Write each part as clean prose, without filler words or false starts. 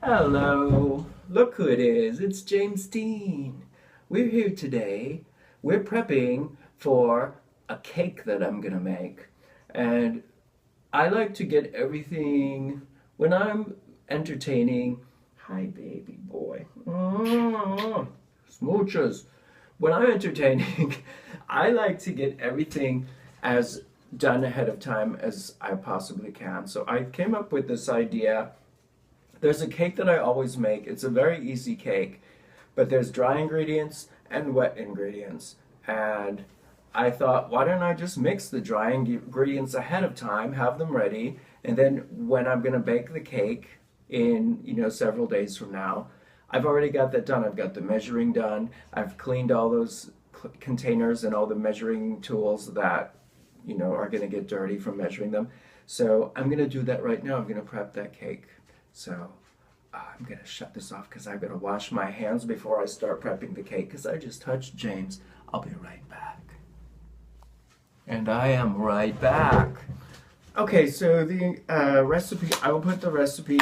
Hello, look who it is. It's James Dean. We're here today. We're prepping for a cake that I'm gonna make. And I like to get everything when I'm entertaining. Hi, baby boy. Smooches. When I'm entertaining, I like to get everything as done ahead of time as I possibly can. So I came up with this idea. There's a cake that I always make. It's a very easy cake, but there's dry ingredients and wet ingredients. And I thought, why don't I just mix the dry ingredients ahead of time, have them ready, and then when I'm gonna bake the cake in, several days from now, I've already got that done. I've got the measuring done. I've cleaned all those containers and all the measuring tools that, are gonna get dirty from measuring them. So I'm gonna do that right now. I'm gonna prep that cake. So I'm going to shut this off because I've got to wash my hands before I start prepping the cake because I just touched James. I'll be right back. And I am right back. Okay, so the recipe, I will put the recipe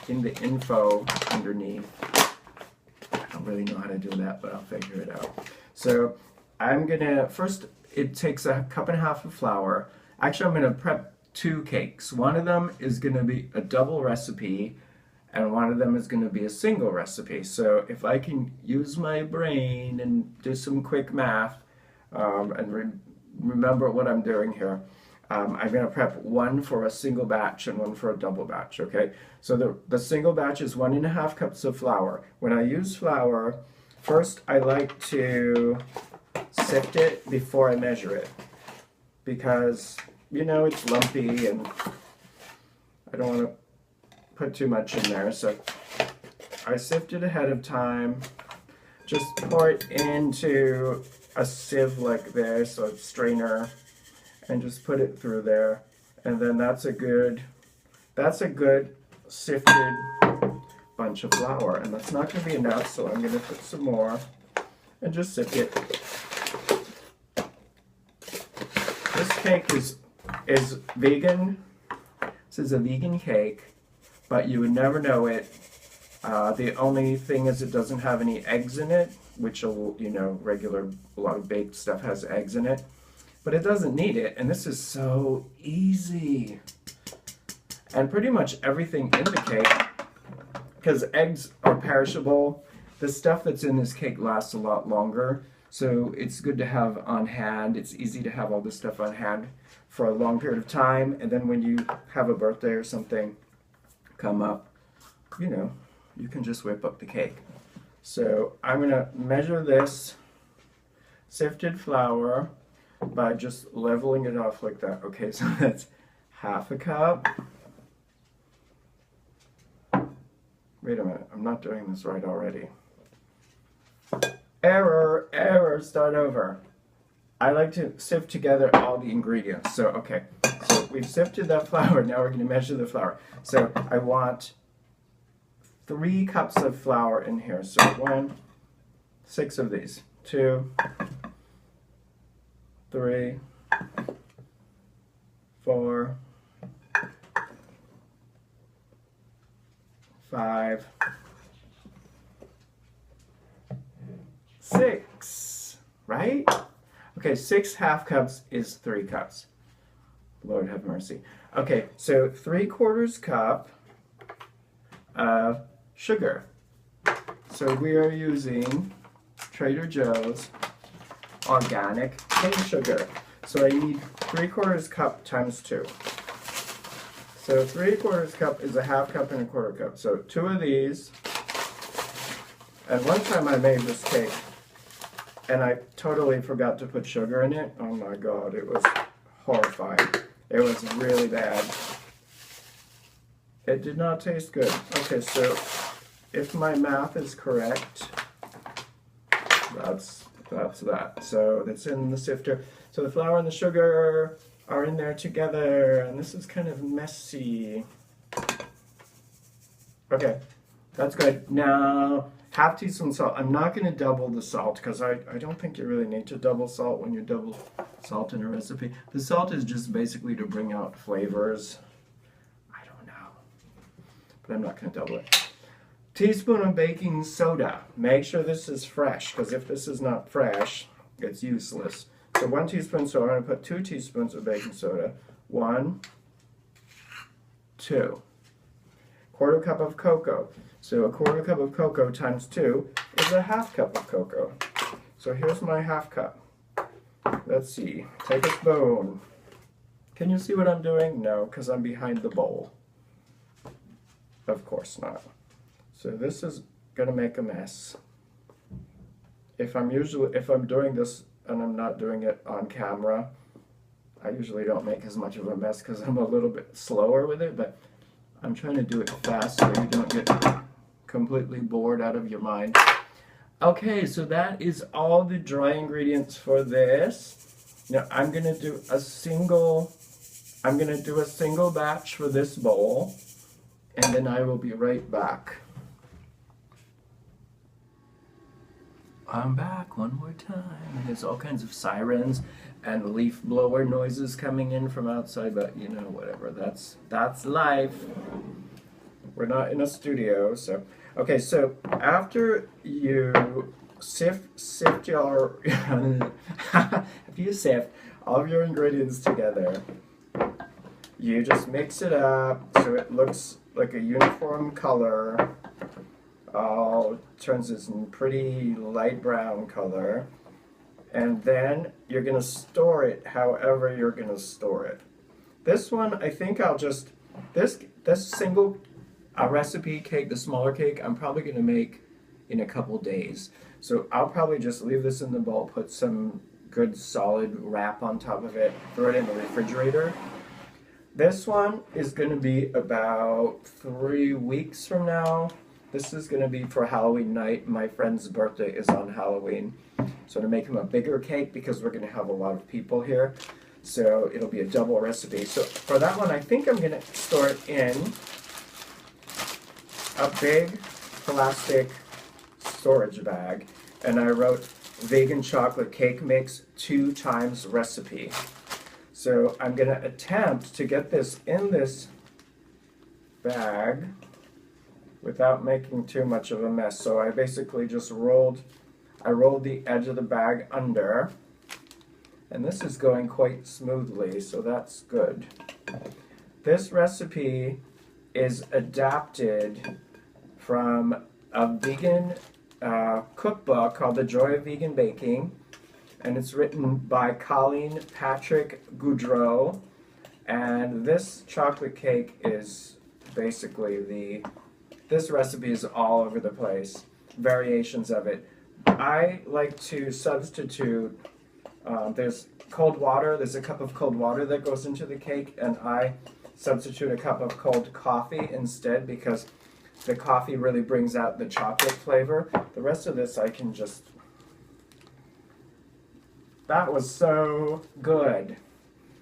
in the info underneath. I don't really know how to do that, but I'll figure it out. So I'm going to, first it takes a cup and a half of flour. Actually, I'm going to prep two cakes. One of them is going to be a double recipe and one of them is going to be a single recipe. So if I can use my brain and do some quick math and remember what I'm doing here, I'm going to prep one for a single batch and one for a double batch, okay? So the single batch is 1.5 cups of flour. When I use flour, first I like to sift it before I measure it because it's lumpy and I don't want to put too much in there. So I sift it ahead of time. Just pour it into a sieve like this, so a strainer, and just put it through there. And then that's a good sifted bunch of flour. And that's not going to be enough, so I'm going to put some more and just sift it. This cake is vegan. This is a vegan cake, but you would never know it. The only thing is it doesn't have any eggs in it, which, a lot of baked stuff has eggs in it, but it doesn't need it, and this is so easy. And pretty much everything in the cake, because eggs are perishable, the stuff that's in this cake lasts a lot longer, so it's good to have on hand. It's easy to have all this stuff on hand for a long period of time, and then when you have a birthday or something come up, you can just whip up the cake. So I'm going to measure this sifted flour by just leveling it off like that. Okay, so that's 1/2 cup. Wait a minute, I'm not doing this right already. Error, start over. I like to sift together all the ingredients. So, okay, so we've sifted that flour. Now we're going to measure the flour. So I want 3 cups of flour in here. So 6 of these. 2, 3, 4, 5, 6, right? Okay, 6 1/2 cups is 3 cups. Lord have mercy. Okay, so 3/4 cup of sugar. So we are using Trader Joe's organic cane sugar. So I need 3/4 cup times 2. So 3/4 cup is a 1/2 cup and a 1/4 cup. So 2 of these. And one time I made this cake and I totally forgot to put sugar in it. Oh my God, it was horrifying. It was really bad. It did not taste good. Okay, so if my math is correct, that's that. So that's in the sifter. So the flour and the sugar are in there together, and this is kind of messy. Okay, that's good. Now, 1/2 teaspoon salt. I'm not going to double the salt because I don't think you really need to double salt when you double salt in a recipe. The salt is just basically to bring out flavors. I don't know, but I'm not going to double it. Teaspoon of baking soda. Make sure this is fresh, because if this is not fresh, it's useless. So 1 teaspoon, so I'm going to put 2 teaspoons of baking soda. 1, 2. Quarter cup of cocoa. So a quarter cup of cocoa times 2 is a half cup of cocoa. So here's my half cup. Let's see. Take a spoon. Can you see what I'm doing? No, because I'm behind the bowl. Of course not. So this is gonna make a mess. If I'm doing this and I'm not doing it on camera, I usually don't make as much of a mess because I'm a little bit slower with it, but I'm trying to do it fast so you don't get completely bored out of your mind. Okay, so that is all the dry ingredients for this. Now I'm gonna do a single batch for this bowl, and then I will be right back. I'm back one more time. And there's all kinds of sirens and leaf blower noises coming in from outside, but you know, whatever. That's life. We're not in a studio, so okay. So after you sift your after you sift all of your ingredients together, you just mix it up so it looks like a uniform color. Turns this in pretty light brown color, and then you're gonna store it however you're gonna store it. This one, I think I'll just this single recipe cake, the smaller cake, I'm probably gonna make in a couple days. So I'll probably just leave this in the bowl, put some good solid wrap on top of it, throw it in the refrigerator. This one is gonna be about 3 weeks from now. This is going to be for Halloween night. My friend's birthday is on Halloween. So to make him a bigger cake because we're going to have a lot of people here. So it'll be a double recipe. So for that one, I think I'm going to store it in a big plastic storage bag. And I wrote vegan chocolate cake mix 2 times recipe. So I'm going to attempt to get this in this bag without making too much of a mess. So I basically just rolled the edge of the bag under, and this is going quite smoothly, so that's good. This recipe is adapted from a vegan cookbook called The Joy of Vegan Baking, and it's written by Colleen Patrick Goudreau, and this chocolate cake is basically this recipe is all over the place, variations of it. I like to substitute, there's cold water, there's a cup of cold water that goes into the cake, and I substitute a cup of cold coffee instead because the coffee really brings out the chocolate flavor. The rest of this I can just, that was so good.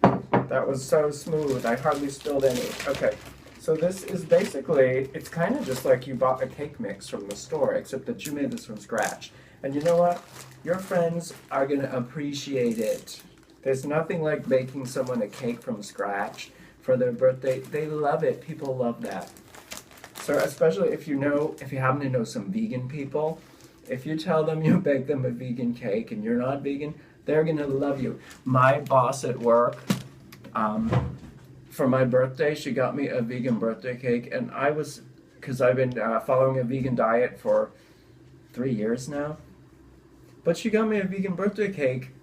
That was so smooth, I hardly spilled any. Okay. So this is basically, it's kind of just like you bought a cake mix from the store, except that you made this from scratch. And you know what? Your friends are going to appreciate it. There's nothing like baking someone a cake from scratch for their birthday. They love it. People love that. So especially if you happen to know some vegan people, if you tell them you bake them a vegan cake and you're not vegan, they're going to love you. My boss at work, for my birthday, she got me a vegan birthday cake, and because I've been following a vegan diet for 3 years now, but she got me a vegan birthday cake,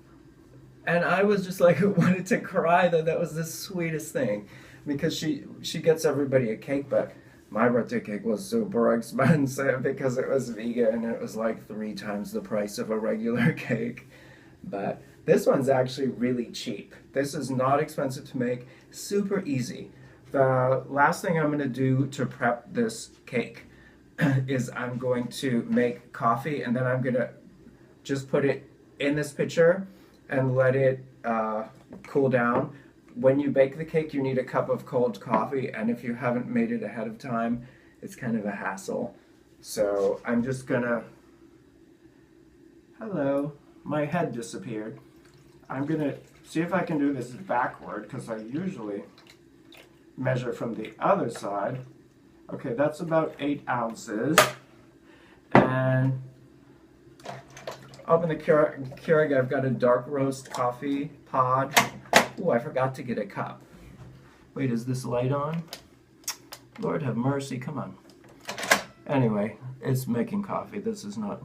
and I was just like, wanted to cry that was the sweetest thing, because she gets everybody a cake, but my birthday cake was super expensive because it was vegan, and it was like 3 times the price of a regular cake, but this one's actually really cheap. This is not expensive to make, super easy. The last thing I'm going to do to prep this cake is I'm going to make coffee, and then I'm going to just put it in this pitcher and let it cool down. When you bake the cake, you need a cup of cold coffee, and if you haven't made it ahead of time, it's kind of a hassle. So I'm just going to... Hello, my head disappeared. I'm going to see if I can do this backward, because I usually measure from the other side. Okay, that's about 8 ounces. And open the Keurig. I've got a dark roast coffee pod. Oh, I forgot to get a cup. Wait, is this light on? Lord have mercy, come on. Anyway, it's making coffee. This is not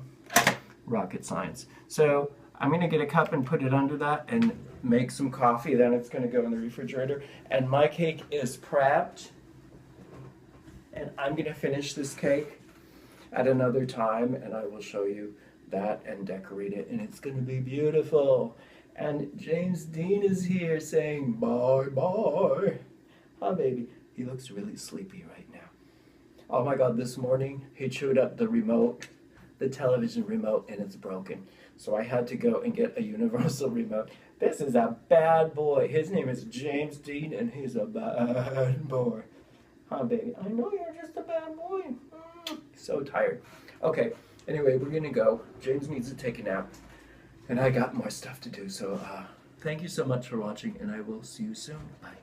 rocket science. So I'm gonna get a cup and put it under that and make some coffee. Then it's gonna go in the refrigerator. And my cake is prepped. And I'm gonna finish this cake at another time, and I will show you that and decorate it, and it's gonna be beautiful. And James Dean is here saying bye bye. Hi baby. He looks really sleepy right now. Oh my God, this morning he chewed up the remote, the television remote, and it's broken. So I had to go and get a universal remote. This is a bad boy. His name is James Dean, and he's a bad boy. Huh, baby? I know you're just a bad boy. So tired. Okay, anyway, we're gonna go. James needs to take a nap, and I got more stuff to do. So thank you so much for watching, and I will see you soon. Bye.